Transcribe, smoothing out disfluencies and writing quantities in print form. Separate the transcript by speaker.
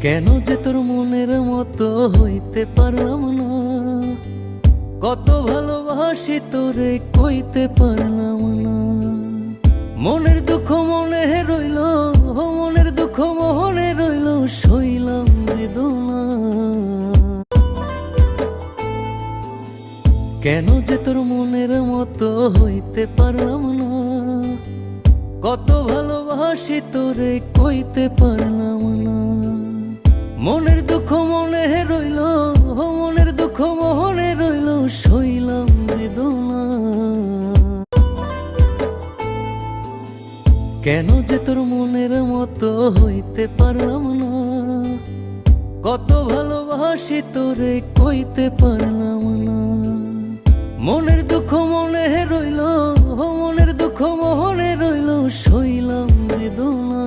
Speaker 1: কেন যে তোর মনের মতো হইতে পারলাম না, কত ভালোবাসি তোরে কইতে পারলাম না। মনের দুঃখ মনে রইল, মনের দুঃখ মনে রইল, সইলাম বেদনা। কেন যে তোর মনের মতো হইতে পারলাম না, কত ভালোবাসি তোরে কইতে পারলাম না। মনের দুঃখ মনে রইল, মনের দুঃখ মনে রইল, সইলাম বেদনা। কেন যে তোর মনের মতো হইতে পারলাম না, কত ভালোবাসি তোরে কইতে পারলাম না। মনের দুঃখ মনে রইল, মনের দুঃখ মনে রইল, সইলাম বেদনা।